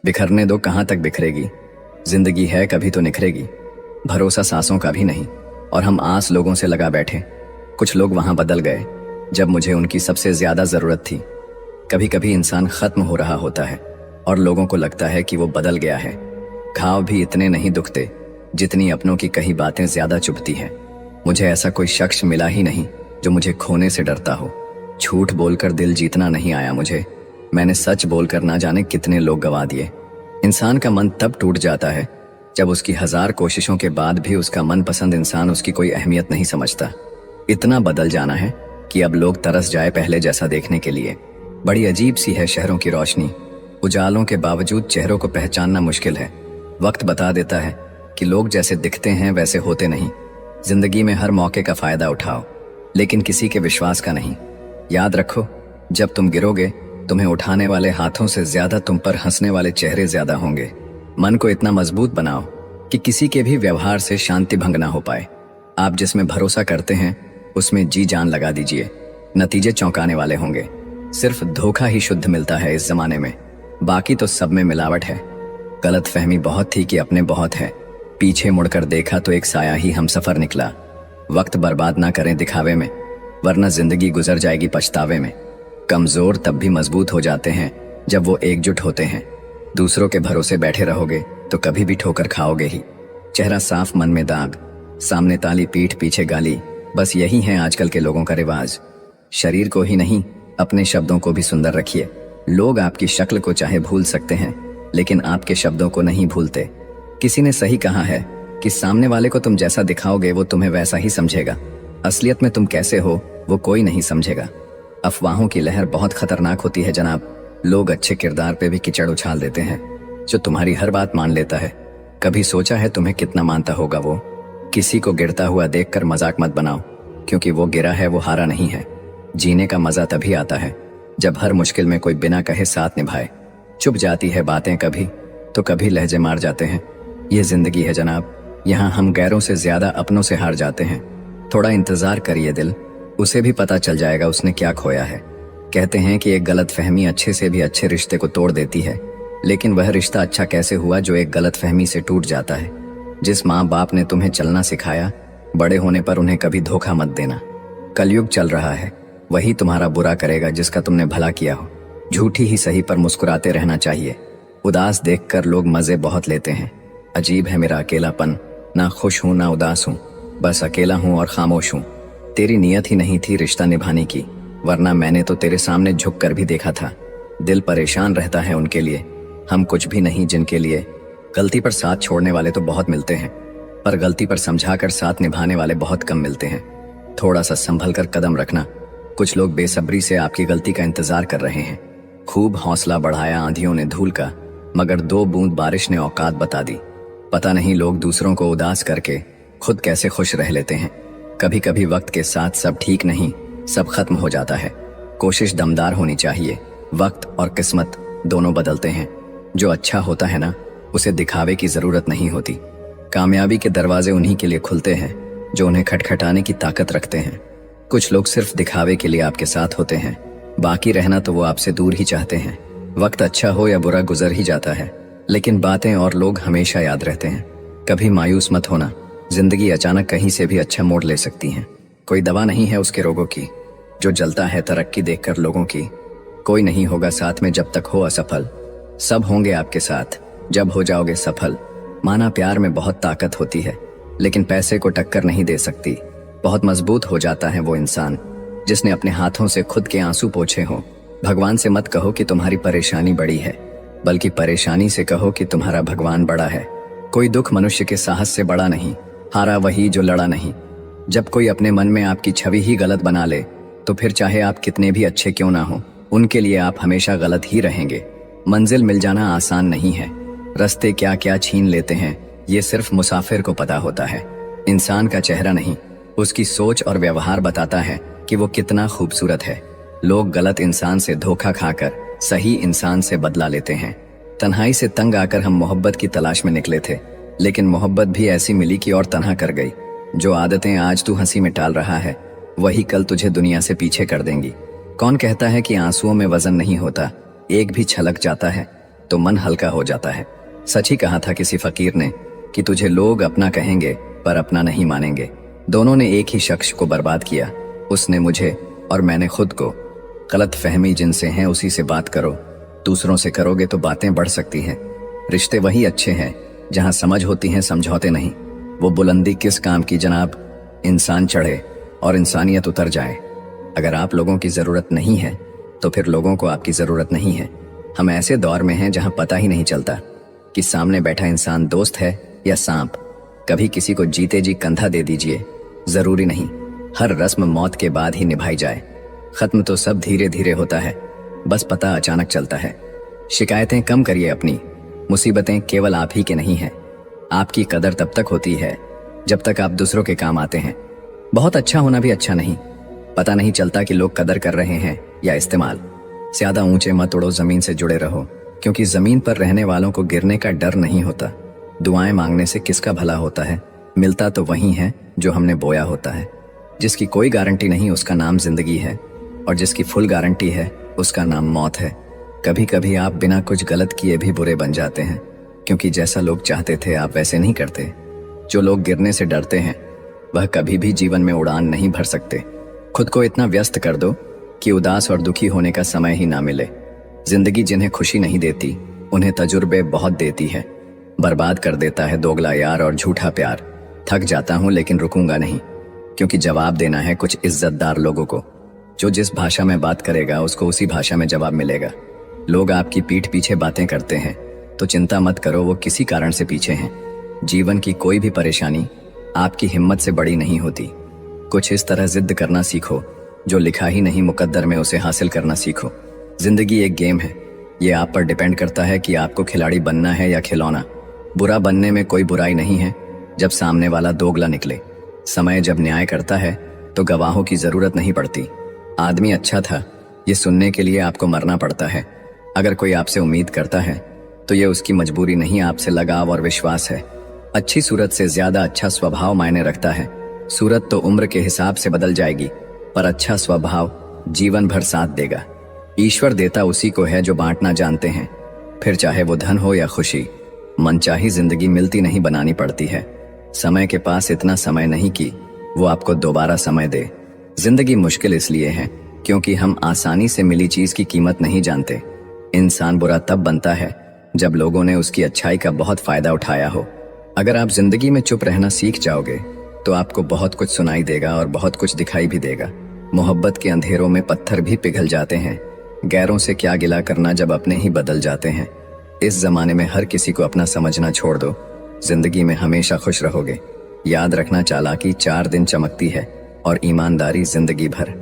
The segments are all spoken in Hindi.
बिखरने दो, कहाँ तक बिखरेगी। जिंदगी है कभी तो निखरेगी। भरोसा सांसों का भी नहीं, और हम आस लोगों से लगा बैठे। कुछ लोग वहां बदल गए जब मुझे उनकी सबसे ज्यादा जरूरत थी। कभी कभी इंसान खत्म हो रहा होता है और लोगों को लगता है कि वो बदल गया है। घाव भी इतने नहीं दुखते जितनी अपनों की कही बातें ज्यादा चुभती हैं। मुझे ऐसा कोई शख्स मिला ही नहीं जो मुझे खोने से डरता हो। झूठ बोलकर दिल जीतना नहीं आया मुझे। मैंने सच बोलकर ना जाने कितने लोग गवा दिए। इंसान का मन तब टूट जाता है जब उसकी 1000 कोशिशों के बाद भी उसका मनपसंद इंसान उसकी कोई अहमियत नहीं समझता। इतना बदल जाना है कि अब लोग तरस जाए पहले जैसा देखने के लिए। बड़ी अजीब सी है शहरों की रोशनी। उजालों के बावजूद चेहरों को पहचानना मुश्किल है। वक्त बता देता है कि लोग जैसे दिखते हैं वैसे होते नहीं। जिंदगी में हर मौके का फायदा उठाओ, लेकिन किसी के विश्वास का नहीं। याद रखो, जब तुम गिरोगे तुम्हें उठाने वाले हाथों से ज्यादा तुम पर हंसने वाले चेहरे ज्यादा होंगे। मन को इतना मजबूत बनाओ कि किसी के भी व्यवहार से शांति भंग ना हो पाए। आप जिसमें भरोसा करते हैं उसमें जी जान लगा दीजिए। नतीजे चौंकाने वाले होंगे। सिर्फ धोखा ही शुद्ध मिलता है इस जमाने में, बाकी तो सब में मिलावट है। गलत फहमी बहुत थी कि अपने बहुत है। पीछे मुड़कर देखा तो एक साया ही हमसफर निकला। वक्त बर्बाद ना करें दिखावे में, वरना जिंदगी गुजर जाएगी पछतावे में। कमजोर तब भी मजबूत हो जाते हैं जब वो एकजुट होते हैं। दूसरों के भरोसे बैठे रहोगे तो कभी भी ठोकर खाओगे ही। चेहरा साफ मन में दाग, सामने ताली पीठ पीछे गाली, बस यही है आजकल के लोगों का रिवाज। शरीर को ही नहीं अपने शब्दों को भी सुंदर रखिए। लोग आपकी शक्ल को चाहे भूल सकते हैं, लेकिन आपके शब्दों को नहीं भूलते। किसी ने सही कहा है कि सामने वाले को तुम जैसा दिखाओगे वो तुम्हें वैसा ही समझेगा। असलियत में तुम कैसे हो वो कोई नहीं समझेगा। अफवाहों की लहर बहुत खतरनाक होती है जनाब। लोग अच्छे किरदार पे भी कीचड़ उछाल देते हैं। जो तुम्हारी हर बात मान लेता है, कभी सोचा है तुम्हें कितना मानता होगा वो? किसी को गिरता हुआ देखकर मजाक मत बनाओ, क्योंकि वो गिरा है वो हारा नहीं है। जीने का मजा तभी आता है जब हर मुश्किल में कोई बिना कहे साथ निभाए। चुप जाती है बातें कभी तो कभी लहजे मार जाते हैं। ये जिंदगी है जनाब, यहाँ हम गैरों से ज्यादा अपनों से हार जाते हैं। थोड़ा इंतजार करिए दिल, उसे भी पता चल जाएगा उसने क्या खोया है। कहते हैं कि एक गलत फहमी अच्छे से भी अच्छे रिश्ते को तोड़ देती है, लेकिन वह रिश्ता अच्छा कैसे हुआ जो एक गलत फहमी से टूट जाता है। जिस माँ बाप ने तुम्हें चलना सिखाया, बड़े होने पर उन्हें कभी धोखा मत देना। कलयुग चल रहा है, वही तुम्हारा बुरा करेगा जिसका तुमने भला किया हो। झूठी ही सही पर मुस्कुराते रहना चाहिए। उदास देखकर लोग मजे बहुत लेते हैं। अजीब है मेरा अकेलापन, ना खुश हूं ना उदास हूं, बस अकेला हूं और खामोश हूं। तेरी नीयत ही नहीं थी रिश्ता निभाने की, वरना मैंने तो तेरे सामने झुक कर भी देखा था। दिल परेशान रहता है उनके लिए, हम कुछ भी नहीं जिनके लिए। गलती पर साथ छोड़ने वाले तो बहुत मिलते हैं, पर गलती पर समझाकर साथ निभाने वाले बहुत कम मिलते हैं। थोड़ा सा संभल कर कदम रखना। कुछ लोग बेसब्री से आपकी गलती का इंतजार कर रहे हैं। खूब हौसला बढ़ाया आंधियों ने धूल का, मगर 2 बूंद बारिश ने औकात बता दी। पता नहीं लोग दूसरों को उदास करके खुद कैसे खुश रह लेते हैं। कभी कभी वक्त के साथ सब ठीक नहीं, सब खत्म हो जाता है। कोशिश दमदार होनी चाहिए। वक्त और किस्मत दोनों बदलते हैं। जो अच्छा होता है ना, उसे दिखावे की जरूरत नहीं होती। कामयाबी के दरवाजे उन्हीं के लिए खुलते हैं जो उन्हें खटखटाने की ताकत रखते हैं। कुछ लोग सिर्फ दिखावे के लिए आपके साथ होते हैं, बाकी रहना तो वो आपसे दूर ही चाहते हैं। वक्त अच्छा हो या बुरा गुजर ही जाता है, लेकिन बातें और लोग हमेशा याद रहते हैं। कभी मायूस मत होना, जिंदगी अचानक कहीं से भी अच्छा मोड़ ले सकती है। कोई दवा नहीं है उसके रोगों की जो जलता है तरक्की देखकर लोगों की। कोई नहीं होगा साथ में जब तक हो असफल, सब होंगे आपके साथ जब हो जाओगे सफल। माना प्यार में बहुत ताकत होती है, लेकिन पैसे को टक्कर नहीं दे सकती। बहुत मजबूत हो जाता है वो इंसान जिसने अपने हाथों से खुद के आंसू पोंछे हों। भगवान से मत कहो कि तुम्हारी परेशानी बड़ी है, बल्कि परेशानी से कहो कि तुम्हारा भगवान बड़ा है। कोई दुख मनुष्य के साहस से बड़ा नहीं, हारा वही जो लड़ा नहीं। जब कोई अपने मन में आपकी छवि ही गलत बना ले, तो फिर चाहे आप कितने भी अच्छे क्यों ना हो, उनके लिए आप हमेशा गलत ही रहेंगे। मंजिल मिल जाना आसान नहीं है। रास्ते क्या क्या छीन लेते हैं, ये सिर्फ मुसाफिर को पता होता है। इंसान का चेहरा नहीं, उसकी सोच और व्यवहार बताता है कि वो कितना खूबसूरत है। लोग गलत इंसान से धोखा खाकर सही इंसान से बदला लेते हैं। तन्हाई से तंग आकर हम मोहब्बत की तलाश में निकले थे, लेकिन मोहब्बत भी ऐसी मिली कि और तन्हा कर गई। जो आदतें आज तू हंसी में टाल रहा है, वही कल तुझे दुनिया से पीछे कर देंगी। कौन कहता है कि आंसुओं में वजन नहीं होता? एक भी छलक जाता है तो मन हल्का हो जाता है। सच ही कहा था किसी फकीर ने कि तुझे लोग अपना कहेंगे पर अपना नहीं मानेंगे। दोनों ने एक ही शख्स को बर्बाद किया, उसने मुझे और मैंने खुद को। गलत फहमी जिनसे हैं उसी से बात करो, दूसरों से करोगे तो बातें बढ़ सकती हैं। रिश्ते वही अच्छे हैं जहां समझ होती हैं, समझौते नहीं। वो बुलंदी किस काम की जनाब, इंसान चढ़े और इंसानियत उतर जाए। अगर आप लोगों की जरूरत नहीं है तो फिर लोगों को आपकी जरूरत नहीं है। हम ऐसे दौर में हैं जहां पता ही नहीं चलता कि सामने बैठा इंसान दोस्त है या सांप। कभी किसी को जीते जी कंधा दे दीजिए, जरूरी नहीं हर रस्म मौत के बाद ही निभाई जाए। खत्म तो सब धीरे धीरे होता है, बस पता अचानक चलता है। शिकायतें कम करिए अपनी, मुसीबतें केवल आप ही के नहीं हैं। आपकी कदर तब तक होती है जब तक आप दूसरों के काम आते हैं। बहुत अच्छा होना भी अच्छा नहीं, पता नहीं चलता कि लोग कदर कर रहे हैं या इस्तेमाल। ज्यादा ऊंचे मत उड़ो, जमीन से जुड़े रहो, क्योंकि जमीन पर रहने वालों को गिरने का डर नहीं होता। दुआएं मांगने से किसका भला होता है, मिलता तो वही है जो हमने बोया होता है। जिसकी कोई गारंटी नहीं उसका नाम जिंदगी है, और जिसकी फुल गारंटी है उसका नाम मौत है। कभी कभी आप बिना कुछ गलत किए भी बुरे बन जाते हैं, क्योंकि जैसा लोग चाहते थे आप वैसे नहीं करते। जो लोग गिरने से डरते हैं वह कभी भी जीवन में उड़ान नहीं भर सकते। खुद को इतना व्यस्त कर दो कि उदास और दुखी होने का समय ही ना मिले। जिंदगी जिन्हें खुशी नहीं देती उन्हें तजुर्बे बहुत देती है। बर्बाद कर देता है दोगला यार और झूठा प्यार। थक जाता हूं लेकिन रुकूंगा नहीं, क्योंकि जवाब देना है कुछ इज्जतदार लोगों को। जो जिस भाषा में बात करेगा उसको उसी भाषा में जवाब मिलेगा। लोग आपकी पीठ पीछे बातें करते हैं तो चिंता मत करो, वो किसी कारण से पीछे हैं। जीवन की कोई भी परेशानी आपकी हिम्मत से बड़ी नहीं होती। कुछ इस तरह जिद करना सीखो, जो लिखा ही नहीं मुकद्दर में उसे हासिल करना सीखो। जिंदगी एक गेम है, ये आप पर डिपेंड करता है कि आपको खिलाड़ी बनना है या खिलौना। बुरा बनने में कोई बुराई नहीं है जब सामने वाला दोगला निकले। समय जब न्याय करता है तो गवाहों की जरूरत नहीं पड़ती। आदमी अच्छा था ये सुनने के लिए आपको मरना पड़ता है। अगर कोई आपसे उम्मीद करता है तो ये उसकी मजबूरी नहीं, आपसे लगाव और विश्वास है। अच्छी सूरत से ज्यादा अच्छा स्वभाव मायने रखता है। सूरत तो उम्र के हिसाब से बदल जाएगी, पर अच्छा स्वभाव जीवन भर साथ देगा। ईश्वर देता उसी को है जो बांटना जानते हैं, फिर चाहे वो धन हो या खुशी। मनचाही जिंदगी मिलती नहीं, बनानी पड़ती है। समय के पास इतना समय नहीं कि वो आपको दोबारा समय दे। जिंदगी मुश्किल इसलिए है क्योंकि हम आसानी से मिली चीज की कीमत नहीं जानते। इंसान बुरा तब बनता है जब लोगों ने उसकी अच्छाई का बहुत फायदा उठाया हो। अगर आप जिंदगी में चुप रहना सीख जाओगे तो आपको बहुत कुछ सुनाई देगा और बहुत कुछ दिखाई भी देगा। मोहब्बत के अंधेरों में पत्थर भी पिघल जाते हैं। गैरों से क्या गिला करना जब अपने ही बदल जाते हैं। इस जमाने में हर किसी को अपना समझना छोड़ दो, जिंदगी में हमेशा खुश रहोगे। याद रखना, चालाकी 4 दिन चमकती है और ईमानदारी जिंदगी भर।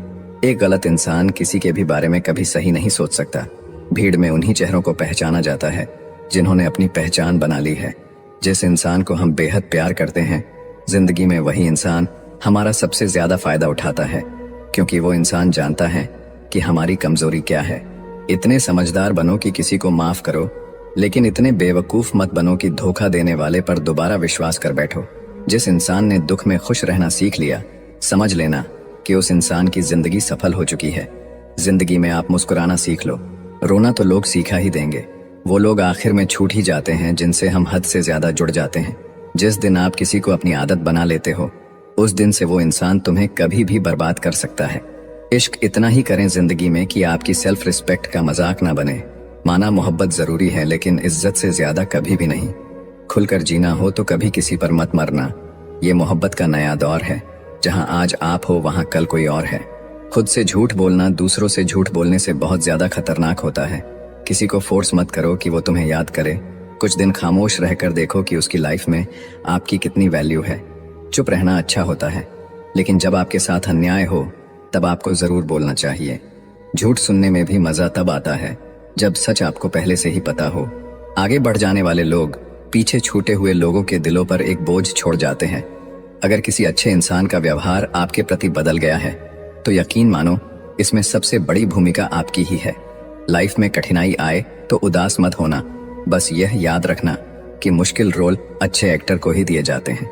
एक गलत इंसान किसी के भी बारे में कभी सही नहीं सोच सकता। भीड़ में उन्हीं चेहरों को पहचाना जाता है जिन्होंने अपनी पहचान बना ली है। जिस इंसान को हम बेहद प्यार करते हैं, जिंदगी में वही इंसान हमारा सबसे ज्यादा फायदा उठाता है, क्योंकि वो इंसान जानता है कि हमारी कमजोरी क्या है। इतने समझदार बनो कि किसी को माफ करो, लेकिन इतने बेवकूफ मत बनो कि धोखा देने वाले पर दोबारा विश्वास कर बैठो। जिस इंसान ने दुख में खुश रहना सीख लिया, समझ लेना कि उस इंसान की जिंदगी सफल हो चुकी है। जिंदगी में आप मुस्कुराना सीख लो, रोना तो लोग सीखा ही देंगे। वो लोग आखिर में छूट ही जाते हैं जिनसे हम हद से ज्यादा जुड़ जाते हैं। जिस दिन आप किसी को अपनी आदत बना लेते हो, उस दिन से वो इंसान तुम्हें कभी भी बर्बाद कर सकता है। इश्क इतना ही करें जिंदगी में कि आपकी सेल्फ रिस्पेक्ट का मजाक ना बने। माना मोहब्बत जरूरी है, लेकिन इज्जत से ज्यादा कभी भी नहीं। खुलकर जीना हो तो कभी किसी पर मत मरना। ये मोहब्बत का नया दौर है, जहां आज आप हो वहां कल कोई और है। खुद से झूठ बोलना दूसरों से झूठ बोलने से बहुत ज्यादा खतरनाक होता है। किसी को फोर्स मत करो कि वो तुम्हें याद करे। कुछ दिन खामोश रहकर देखो कि उसकी लाइफ में आपकी कितनी वैल्यू है। चुप रहना अच्छा होता है, लेकिन जब आपके साथ अन्याय हो तब आपको जरूर बोलना चाहिए। झूठ सुनने में भी मजा तब आता है जब सच आपको पहले से ही पता हो। आगे बढ़ जाने वाले लोग पीछे छूटे हुए लोगों के दिलों पर एक बोझ छोड़ जाते हैं। अगर किसी अच्छे इंसान का व्यवहार आपके प्रति बदल गया है तो यकीन मानो इसमें सबसे बड़ी भूमिका आपकी ही है। लाइफ में कठिनाई आए तो उदास मत होना, बस यह याद रखना कि मुश्किल रोल अच्छे एक्टर को ही दिए जाते हैं।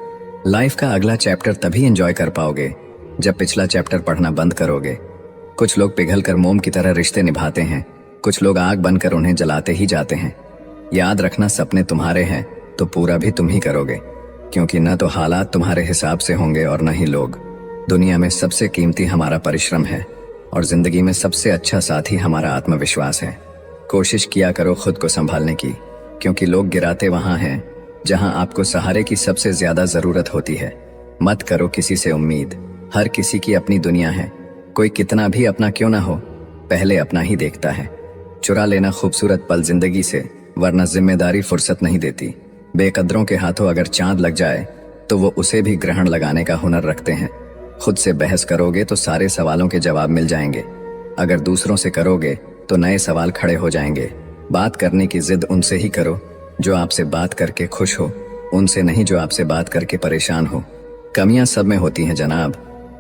लाइफ का अगला चैप्टर तभी एंजॉय कर पाओगे जब पिछला चैप्टर पढ़ना बंद करोगे। कुछ लोग पिघल कर मोम की तरह रिश्ते निभाते हैं, कुछ लोग आग बनकर उन्हें जलाते ही जाते हैं। याद रखना, सपने तुम्हारे हैं तो पूरा भी तुम ही करोगे, क्योंकि न तो हालात तुम्हारे हिसाब से होंगे और न ही लोग। दुनिया में सबसे कीमती हमारा परिश्रम है और जिंदगी में सबसे अच्छा साथी हमारा आत्मविश्वास है। कोशिश किया करो खुद को संभालने की, क्योंकि लोग गिराते वहां हैं जहां आपको सहारे की सबसे ज्यादा जरूरत होती है। मत करो किसी से उम्मीद, हर किसी की अपनी दुनिया है। कोई कितना भी अपना क्यों ना हो, पहले अपना ही देखता है। चुरा लेना खूबसूरत पल जिंदगी से, वरना जिम्मेदारी फुर्सत नहीं देती। बेकदरों के हाथों अगर चांद लग जाए तो वो उसे भी ग्रहण लगाने का हुनर रखते हैं। खुद से बहस करोगे तो सारे सवालों के जवाब मिल जाएंगे। अगर दूसरों से करोगे तो नए सवाल खड़े हो जाएंगे। बात करने की जिद उनसे ही करो जो आपसे बात करके खुश हो, उनसे नहीं जो आपसे बात करके परेशान हो। कमियां सब में होती हैं जनाब,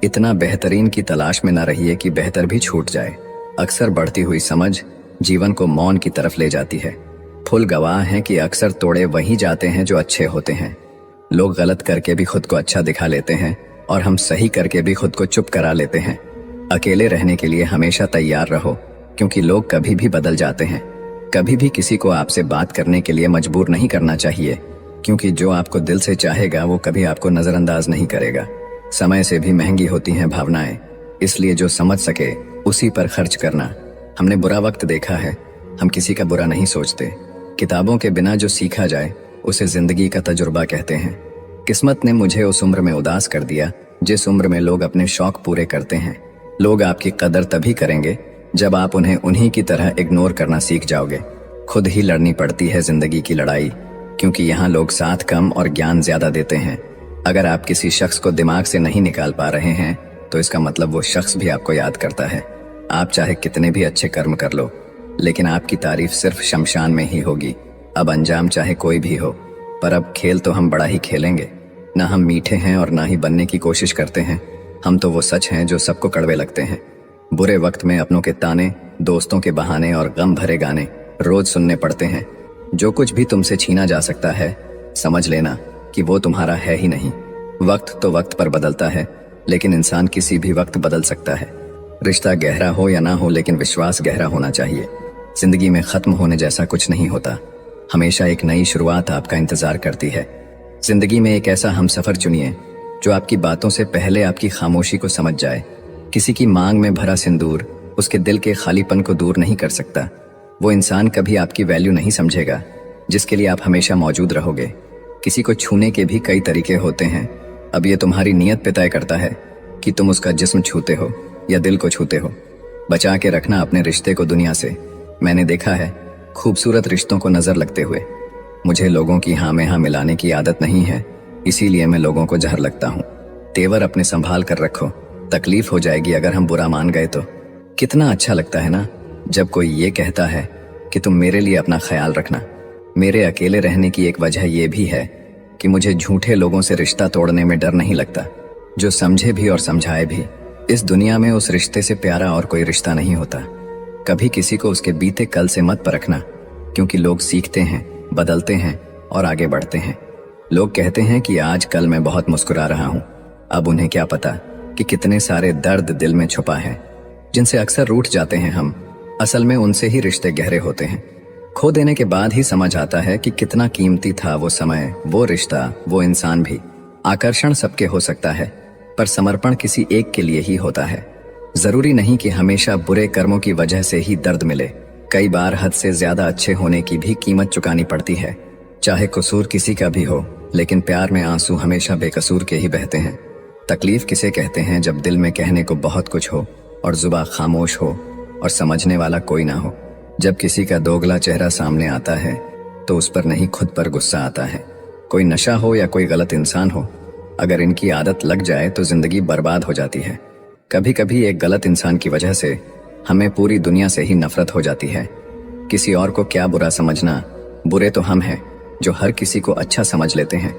इतना बेहतरीन की तलाश में ना रहिए कि बेहतर भी छूट जाए। अक्सर बढ़ती हुई समझ जीवन को मौन की तरफ ले जाती है। फुल गवाह हैं कि अक्सर तोड़े वहीं जाते हैं जो अच्छे होते हैं। लोग गलत करके भी खुद को अच्छा दिखा लेते हैं और हम सही करके भी खुद को चुप करा लेते हैं। अकेले रहने के लिए हमेशा तैयार रहो, क्योंकि लोग कभी भी बदल जाते हैं। कभी भी किसी को आपसे बात करने के लिए मजबूर नहीं करना चाहिए, क्योंकि जो आपको दिल से चाहेगा वो कभी आपको नजरअंदाज नहीं करेगा। समय से भी महंगी होती हैं भावनाएं, इसलिए जो समझ सके उसी पर खर्च करना। हमने बुरा वक्त देखा है, हम किसी का बुरा नहीं सोचते। किताबों के बिना जो सीखा जाए उसे जिंदगी का तजुर्बा कहते हैं। किस्मत ने मुझे उस उम्र में उदास कर दिया जिस उम्र में लोग अपने शौक पूरे करते हैं। लोग आपकी कदर तभी करेंगे जब आप उन्हें उन्हीं की तरह इग्नोर करना सीख जाओगे। खुद ही लड़नी पड़ती है जिंदगी की लड़ाई, क्योंकि यहाँ लोग साथ कम और ज्ञान ज्यादा देते हैं। अगर आप किसी शख्स को दिमाग से नहीं निकाल पा रहे हैं तो इसका मतलब वो शख्स भी आपको याद करता है। आप चाहे कितने भी अच्छे कर्म कर लो, लेकिन आपकी तारीफ सिर्फ शमशान में ही होगी। अब अंजाम चाहे कोई भी हो, पर अब खेल तो हम बड़ा ही खेलेंगे। ना हम मीठे हैं और ना ही बनने की कोशिश करते हैं। हम तो वो सच हैं जो सबको कड़वे लगते हैं। बुरे वक्त में अपनों के ताने, दोस्तों के बहाने और गम भरे गाने रोज सुनने पड़ते हैं। जो कुछ भी तुमसे छीना जा सकता है, समझ लेना कि वो तुम्हारा है ही नहीं। वक्त तो वक्त पर बदलता है, लेकिन इंसान किसी भी वक्त बदल सकता है। रिश्ता गहरा हो या ना हो, लेकिन विश्वास गहरा होना चाहिए। जिंदगी में खत्म होने जैसा कुछ नहीं होता, हमेशा एक नई शुरुआत आपका इंतजार करती है। जिंदगी में एक ऐसा हमसफर चुनिए जो आपकी बातों से पहले आपकी खामोशी को समझ जाए। किसी की मांग में भरा सिंदूर उसके दिल के खालीपन को दूर नहीं कर सकता। वो इंसान कभी आपकी वैल्यू नहीं समझेगा जिसके लिए आप हमेशा मौजूद रहोगे। किसी को छूने के भी कई तरीके होते हैं। अब ये तुम्हारी नीयत पे तय करता है कि तुम उसका जिस्म छूते हो या दिल को छूते हो। बचा के रखना अपने रिश्ते को दुनिया से। मैंने देखा है खूबसूरत रिश्तों को नजर लगते हुए। मुझे लोगों की हाँ में हाँ मिलाने की आदत नहीं है, इसीलिए मैं लोगों को जहर लगता हूँ। तेवर अपने संभाल कर रखो, तकलीफ हो जाएगी अगर हम बुरा मान गए तो। कितना अच्छा लगता है ना जब कोई ये कहता है कि तुम मेरे लिए अपना ख्याल रखना। मेरे अकेले रहने की एक वजह यह भी है कि मुझे झूठे लोगों से रिश्ता तोड़ने में डर नहीं लगता, जो समझे भी और समझाए भी। इस दुनिया में उस रिश्ते से प्यारा और कोई रिश्ता नहीं होता। कभी किसी को उसके बीते कल से मत परखना, क्योंकि लोग सीखते हैं, बदलते हैं और आगे बढ़ते हैं। लोग कहते हैं कि आज कल मैं बहुत मुस्कुरा रहा हूँ, अब उन्हें क्या पता कि कितने सारे दर्द दिल में छुपा है, जिनसे अक्सर रूठ जाते हैं हम। असल में उनसे ही रिश्ते गहरे होते हैं। खो देने के बाद ही समझ आता है कि कितना कीमती था वो समय, वो रिश्ता, वो इंसान भी। आकर्षण सबके हो सकता है, पर समर्पण किसी एक के लिए ही होता है। जरूरी नहीं कि हमेशा बुरे कर्मों की वजह से ही दर्द मिले। कई बार हद से ज्यादा अच्छे होने की भी कीमत चुकानी पड़ती है। चाहे कसूर किसी का भी हो, लेकिन प्यार में आंसू हमेशा बेकसूर के ही बहते हैं। तकलीफ किसे कहते हैं जब दिल में कहने को बहुत कुछ हो और जुबान खामोश हो और समझने वाला कोई ना हो। जब किसी का दोगला चेहरा सामने आता है तो उस पर नहीं खुद पर गुस्सा आता है। कोई नशा हो या कोई गलत इंसान हो, अगर इनकी आदत लग जाए तो जिंदगी बर्बाद हो जाती है। कभी कभी एक गलत इंसान की वजह से हमें पूरी दुनिया से ही नफरत हो जाती है। किसी और को क्या बुरा समझना, बुरे तो हम हैं जो हर किसी को अच्छा समझ लेते हैं।